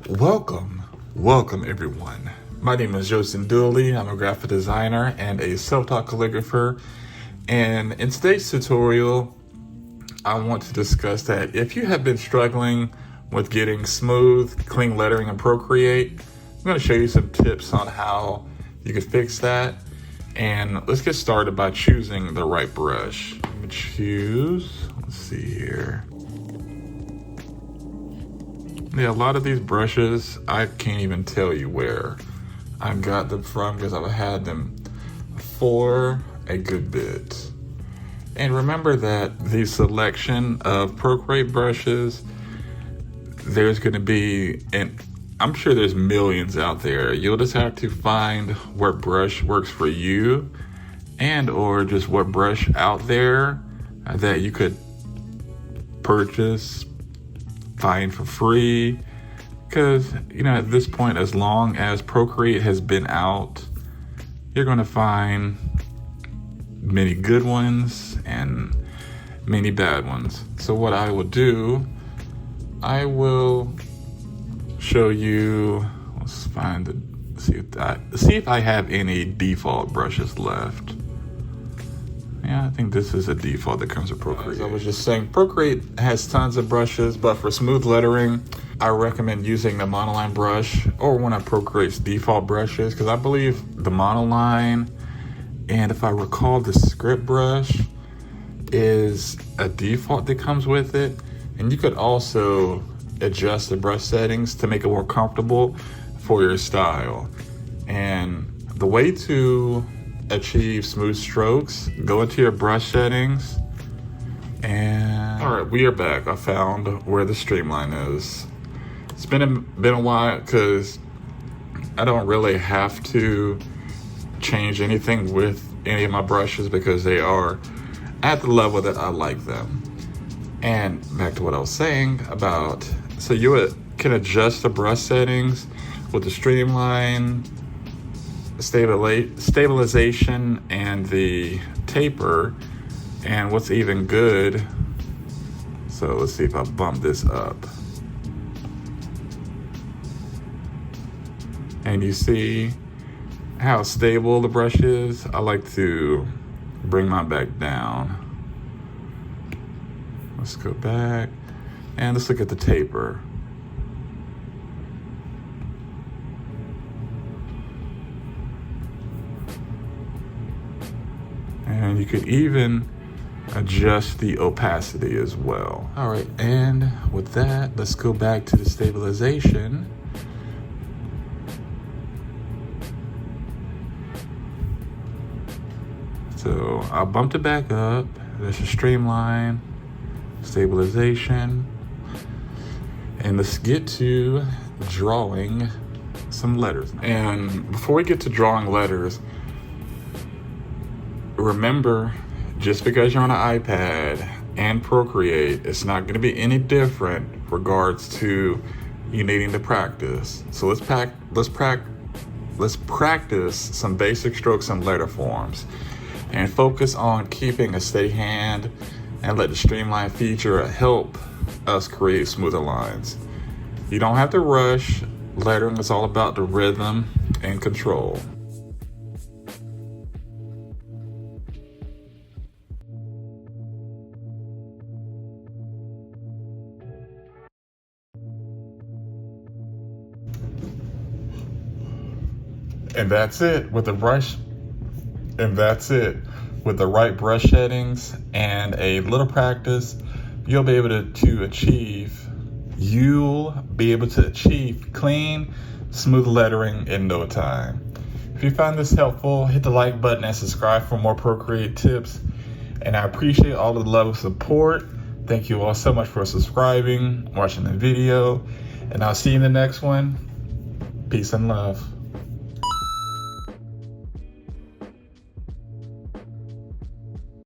Welcome everyone. My name is Dooley. I'm a graphic designer and a self-taught calligrapher. And in today's tutorial, I want to discuss that if you have been struggling with getting smooth, clean lettering in Procreate, I'm going to show you some tips on how you can fix that. And let's get started by choosing the right brush. Let me choose, let's see here. Yeah, a lot of these brushes, I can't even tell you where I got them from because I've had them for a good bit. And remember that the selection of Procreate brushes, there's going to be, and I'm sure there's millions out there. You'll just have to find what brush works for you and or just what brush out there that you could purchase, find for free, because at this point, as long as Procreate has been out, you're going to find many good ones and many bad ones. So what I will do, I will show you, let's find see if I have any default brushes left. Yeah, I think this is a default that comes with Procreate. As I was just saying, Procreate has tons of brushes, but for smooth lettering, I recommend using the monoline brush or one of Procreate's default brushes, because I believe the monoline, and if I recall, the script brush is a default that comes with it. And you could also adjust the brush settings to make it more comfortable for your style. And the way to achieve smooth strokes, go into your brush settings, and all right, we are back. I found where the streamline is. It's been a while because I don't really have to change anything with any of my brushes because they are at the level that I like them. And back to what I was saying about, so you can adjust the brush settings with the streamline, stabilization, and the taper. And what's even good, so let's see if I bump this up, and you see how stable the brush is. I like to bring mine back down. Let's go back and let's look at the taper. And you could even adjust the opacity as well. All right, and with that, let's go back to the stabilization. So I bumped it back up. There's a streamline, stabilization. And let's get to drawing some letters. And before we get to drawing letters, remember, just because you're on an iPad and Procreate, it's not going to be any different regards to you needing to practice. So let's practice some basic strokes and letter forms, and focus on keeping a steady hand, and let the streamline feature help us create smoother lines. You don't have to rush. Lettering is all about the rhythm and control. And that's it with the brush. And that's it with the right brush settings and a little practice. You'll be able to achieve clean, smooth lettering in no time. If you found this helpful, hit the like button and subscribe for more Procreate tips. And I appreciate all of the love and support. Thank you all so much for subscribing, watching the video, and I'll see you in the next one. Peace and love.